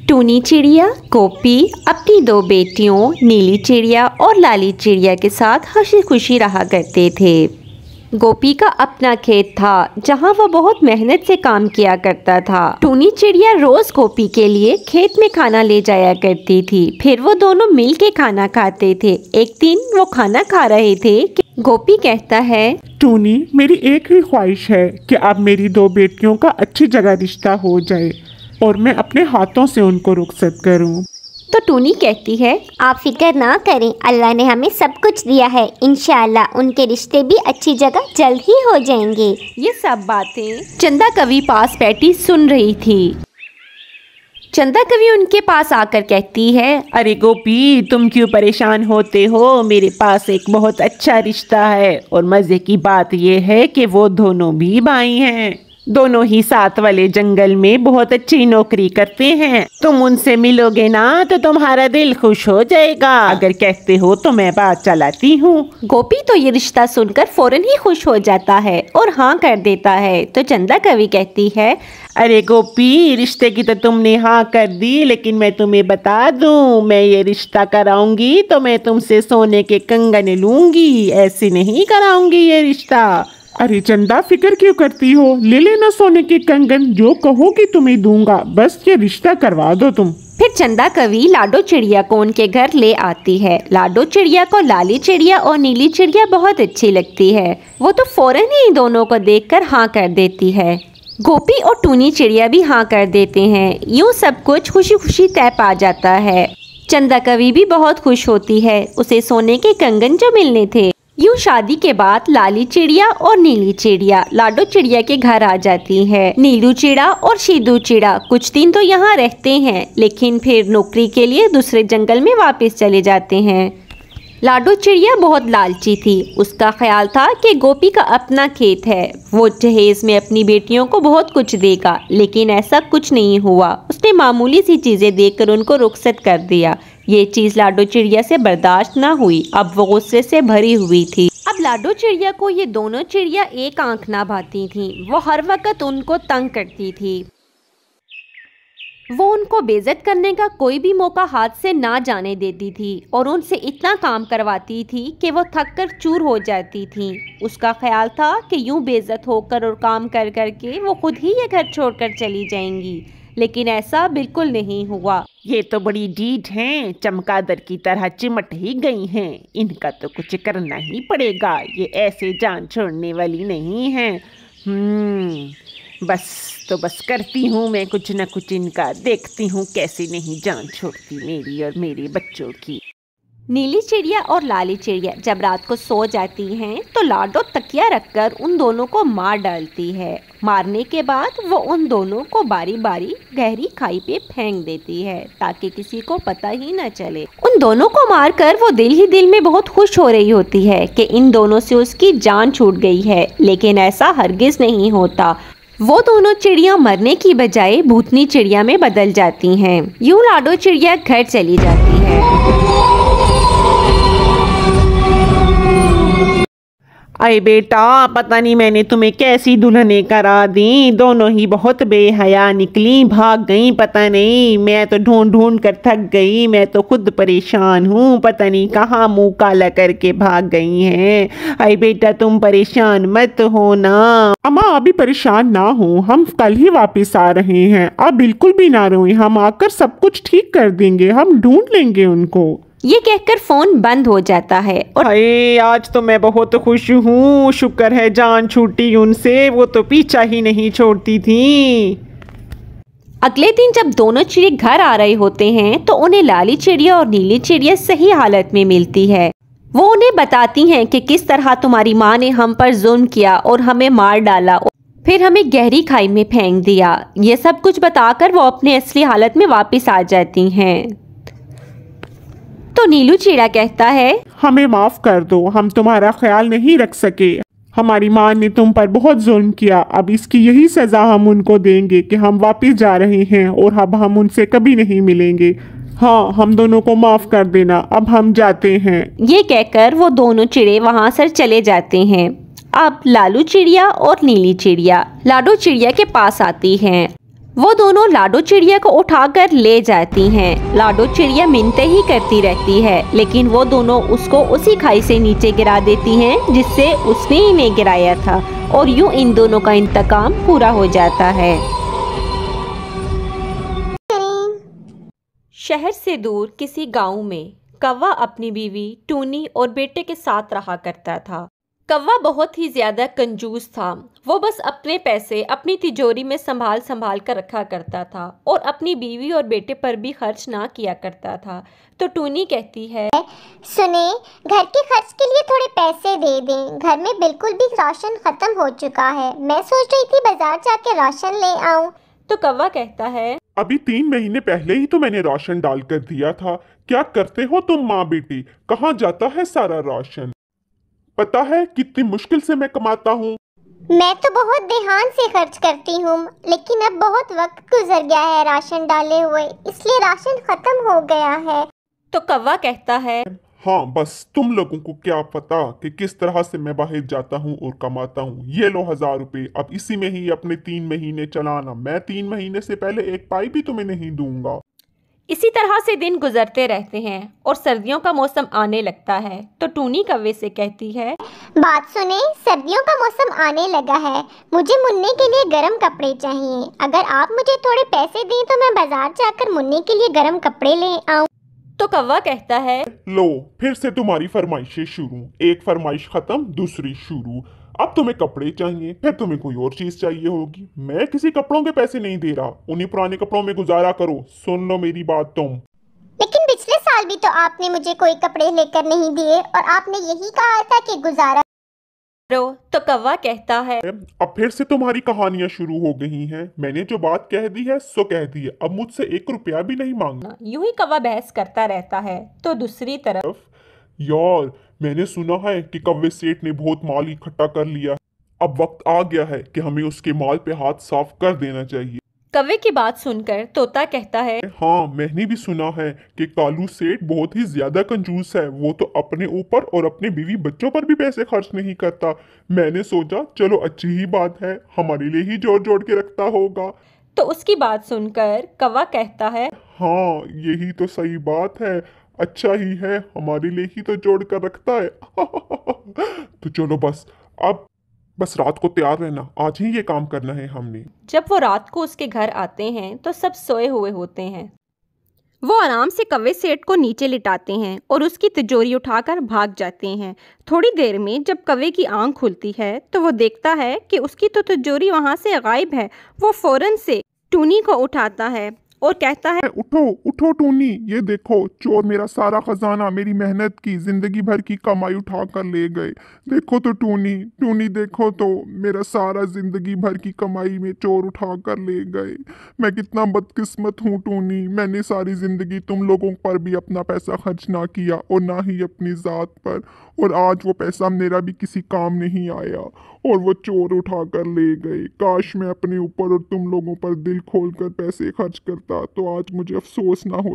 टूनी चिड़िया गोपी अपनी दो बेटियों नीली चिड़िया और लाली चिड़िया के साथ हंसी खुशी रहा करते थे। गोपी का अपना खेत था जहाँ वो बहुत मेहनत से काम किया करता था। टूनी चिड़िया रोज गोपी के लिए खेत में खाना ले जाया करती थी, फिर वो दोनों मिल के खाना खाते थे। एक दिन वो खाना खा रहे थे कि गोपी कहता है, टूनी, मेरी एक ही ख्वाहिश है कि अब मेरी दो बेटियों का अच्छी जगह रिश्ता हो जाए और मैं अपने हाथों से उनको रुखसत करूं। तो टूनी कहती है, आप फिक्र ना करें, अल्लाह ने हमें सब कुछ दिया है, इंशाअल्लाह उनके रिश्ते भी अच्छी जगह जल्द ही हो जाएंगे। ये सब बातें चंदा कवि पास बैठी सुन रही थी। चंदा कवि उनके पास आकर कहती है, अरे गोपी, तुम क्यों परेशान होते हो? मेरे पास एक बहुत अच्छा रिश्ता है और मज़े की बात यह है कि वो दोनों भी भाई हैं। दोनों ही साथ वाले जंगल में बहुत अच्छी नौकरी करते हैं। तुम उनसे मिलोगे ना तो तुम्हारा दिल खुश हो जाएगा। अगर कहते हो तो मैं बात चलाती हूँ। गोपी तो ये रिश्ता सुनकर फौरन ही खुश हो जाता है और हाँ कर देता है। तो चंदा कवि कहती है, अरे गोपी, रिश्ते की तो तुमने हाँ कर दी, लेकिन मैं तुम्हें बता दूं, मैं ये रिश्ता कराऊंगी तो मैं तुमसे सोने के कंगन लूंगी, ऐसे नहीं कराऊंगी ये रिश्ता। अरे चंदा, फिक्र क्यों करती हो? ले लेना सोने के कंगन, जो कहोगी तुम्हें दूंगा, बस ये रिश्ता करवा दो तुम। फिर चंदा कवि लाडो चिड़िया को उनके घर ले आती है। लाडो चिड़िया को लाली चिड़िया और नीली चिड़िया बहुत अच्छी लगती है। वो तो फौरन ही दोनों को देखकर हाँ कर देती है। गोपी और टूनी चिड़िया भी हाँ कर देते हैं। यूँ सब कुछ खुशी खुशी तय पा जाता है। चंदा कवि भी बहुत खुश होती है, उसे सोने के कंगन जो मिलने थे। यूँ शादी के बाद लाली चिड़िया और नीली चिड़िया लाडो चिड़िया के घर आ जाती है। नीलू चिड़ा और शीदू चिड़ा कुछ दिन तो यहाँ रहते हैं, लेकिन फिर नौकरी के लिए दूसरे जंगल में वापस चले जाते हैं। लाडो चिड़िया बहुत लालची थी। उसका ख्याल था कि गोपी का अपना खेत है, वो जहेज में अपनी बेटियों को बहुत कुछ देगा, लेकिन ऐसा कुछ नहीं हुआ। उसने मामूली सी चीज़ें देकर उनको रुखसत कर दिया। ये चीज़ लाडो चिड़िया से बर्दाश्त ना हुई। अब वो गुस्से से भरी हुई थी। अब लाडो चिड़िया को ये दोनों चिड़िया एक आंख ना भाती थी। वो हर वक्त उनको तंग करती थी। वो उनको बेइज्जत करने का कोई भी मौका हाथ से ना जाने देती थी और उनसे इतना काम करवाती थी कि वो थक कर चूर हो जाती थी। उसका ख्याल था कि यूं बेइज्जत होकर और काम कर कर के वो खुद ही ये घर छोड़कर चली जाएंगी, लेकिन ऐसा बिल्कुल नहीं हुआ। ये तो बड़ी ढीठ हैं, चमगादड़ की तरह चिमट ही गई हैं। इनका तो कुछ करना ही पड़ेगा, ये ऐसे जान छोड़ने वाली नहीं हैं। बस करती हूँ मैं कुछ न कुछ इनका, देखती हूँ कैसे नहीं जान छोड़ती मेरी और मेरे बच्चों की। नीली चिड़िया और लाली चिड़िया जब रात को सो जाती हैं तो लाडो तकिया रखकर उन दोनों को मार डालती है। मारने के बाद वो उन दोनों को बारी बारी गहरी खाई पे फेंक देती है ताकि किसी को पता ही न चले। उन दोनों को मारकर वो दिल ही दिल में बहुत खुश हो रही होती है कि इन दोनों से उसकी जान छूट गई है, लेकिन ऐसा हरगिज नहीं होता। वो दोनों चिड़िया मरने की बजाय भूतनी चिड़िया में बदल जाती हैं। यूं लाडो चिड़िया घर चली जाती है। अरे बेटा, पता नहीं मैंने तुम्हें कैसी दुल्हनें करा दी, दोनों ही बहुत बेहया निकली, भाग गई। पता नहीं, मैं तो ढूंढ ढूंढ कर थक गई, मैं तो खुद परेशान हूँ, पता नहीं कहाँ मुंह काला करके भाग गई हैं। अरे बेटा, तुम परेशान मत हो ना। अम्मा, अभी परेशान ना हो, हम कल ही वापस आ रहे हैं। आप बिल्कुल भी ना रोएं, हम आकर सब कुछ ठीक कर देंगे, हम ढूंढ लेंगे उनको। ये कहकर फोन बंद हो जाता है। और अरे आज तो मैं बहुत खुश हूँ, शुक्र है जान छूटी उनसे, वो तो पीछा ही नहीं छोड़ती थी। अगले दिन जब दोनों चिड़िया घर आ रहे होते हैं तो उन्हें लाली चिड़िया और नीली चिड़िया सही हालत में मिलती है। वो उन्हें बताती हैं कि किस तरह तुम्हारी माँ ने हम पर जुल्म किया और हमें मार डाला, फिर हमें गहरी खाई में फेंक दिया। ये सब कुछ बताकर वो अपने असली हालत में वापस आ जाती हैं। तो नीलू चिड़ा कहता है, हमें माफ कर दो, हम तुम्हारा ख्याल नहीं रख सके। हमारी माँ ने तुम पर बहुत जुल्म किया, अब इसकी यही सजा हम उनको देंगे कि हम वापस जा रहे हैं और अब हम उनसे कभी नहीं मिलेंगे। हाँ, हम दोनों को माफ कर देना, अब हम जाते हैं। ये कहकर वो दोनों चिड़े वहाँ से चले जाते हैं। अब लालू चिड़िया और नीली चिड़िया लाडो चिड़िया के पास आती हैं। वो दोनों लाडो चिड़िया को उठाकर ले जाती हैं। लाडो चिड़िया मिन्नतें ही करती रहती है, लेकिन वो दोनों उसको उसी खाई से नीचे गिरा देती हैं जिससे उसने इन्हें गिराया था, और यूं इन दोनों का इंतकाम पूरा हो जाता है। शहर से दूर किसी गांव में कौवा अपनी बीवी टूनी और बेटे के साथ रहा करता था। कौवा बहुत ही ज़्यादा कंजूस था। वो बस अपने पैसे अपनी तिजोरी में संभाल संभाल कर रखा करता था और अपनी बीवी और बेटे पर भी खर्च ना किया करता था। तो टूनी कहती है, सुने, घर के खर्च के लिए थोड़े पैसे दे दें, घर में बिल्कुल भी राशन खत्म हो चुका है। मैं सोच रही थी बाजार जाके राशन ले आऊं। तो कौवा कहता है, अभी 3 महीने पहले ही तो मैंने राशन डाल कर दिया था। क्या करते हो तुम माँ बेटी? कहाँ जाता है सारा राशन? पता है कितनी मुश्किल से मैं कमाता हूँ। मैं तो बहुत ध्यान से खर्च करती हूँ, लेकिन अब बहुत वक्त गुजर गया है राशन डाले हुए, इसलिए राशन खत्म हो गया है। तो कौवा कहता है, हाँ, बस तुम लोगों को क्या पता कि किस तरह से मैं बाहर जाता हूँ और कमाता हूँ। ये लो 1000 रुपए, अब इसी में ही अपने 3 महीने चलाना। मैं 3 महीने से पहले एक पाई भी तुम्हें नहीं दूंगा। इसी तरह से दिन गुजरते रहते हैं और सर्दियों का मौसम आने लगता है। तो टूनी कौवे से कहती है, बात सुने, सर्दियों का मौसम आने लगा है, मुझे मुन्ने के लिए गर्म कपड़े चाहिए। अगर आप मुझे थोड़े पैसे दें तो मैं बाजार जाकर मुन्ने के लिए गर्म कपड़े ले आऊं। तो कौवा कहता है, लो, फिर से तुम्हारी फरमाइशें शुरू। एक फरमाइश खत्म, दूसरी शुरू। अब तुम्हें कपड़े चाहिए, फिर तुम्हें कोई और चीज चाहिए होगी। मैं किसी कपड़ों के पैसे नहीं दे रहा, उन्हीं पुराने कपड़ों में गुजारा करो। सुन लो मेरी बात तुम। लेकिन पिछले साल भी तो आपने मुझे कोई कपड़े लेकर नहीं दिए और आपने यही कहा था कि गुजारा करो। तो कौवा कहता है, अब फिर से तुम्हारी कहानियां शुरू हो गई हैं। मैंने जो बात कह दी है सो कह दी है। अब मुझसे 1 रुपया भी नहीं मांगना। यूं ही कौवा बहस करता रहता है। तो दूसरी तरफ यार, मैंने सुना है कि कौवे सेठ ने बहुत माल इकट्ठा कर लिया। अब वक्त आ गया है कि हमें उसके माल पे हाथ साफ कर देना चाहिए। कौवे की बात सुनकर तोता कहता है, हाँ, मैंने भी सुना है कि कालू सेठ बहुत ही ज्यादा कंजूस है। वो तो अपने ऊपर और अपने बीवी बच्चों पर भी पैसे खर्च नहीं करता। मैंने सोचा चलो अच्छी ही बात है, हमारे लिए ही जोड़ जोड़ के रखता होगा। तो उसकी बात सुनकर कौवा कहता है, हाँ, यही तो सही बात है। अच्छा ही है, हमारे लिए ही तो जोड़ कर रखता है। तो चलो बस रात को तैयार रहना, आज ही ये काम करना है हमने। जब वो रात को उसके घर आते हैं तो सब सोए हुए होते हैं। वो आराम से कौवे सेठ को नीचे लिटाते हैं और उसकी तिजोरी उठाकर भाग जाते हैं। थोड़ी देर में जब कौवे की आंख खुलती है तो वो देखता है कि उसकी तो तिजोरी वहाँ से गायब है। वो फौरन से टूनी को उठाता है और कहता है, उठो उठो टूनी, ये देखो चोर मेरा सारा खजाना, मेरी मेहनत की जिंदगी भर की कमाई उठा कर ले गए। देखो तो टूनी टूनी, देखो तो मेरा सारा जिंदगी भर की कमाई में चोर उठा कर ले गए। मैं कितना बदकिस्मत हूँ टूनी। मैंने सारी जिंदगी तुम लोगों पर भी अपना पैसा खर्च ना किया और ना ही अपनी जात पर, और आज वो पैसा मेरा भी किसी काम नहीं आया और वो चोर उठा कर ले गए। काश मैं अपने ऊपर और तुम लोगों पर दिल खोल कर पैसे खर्च करता तो आज मुझे अफसोस ना हो।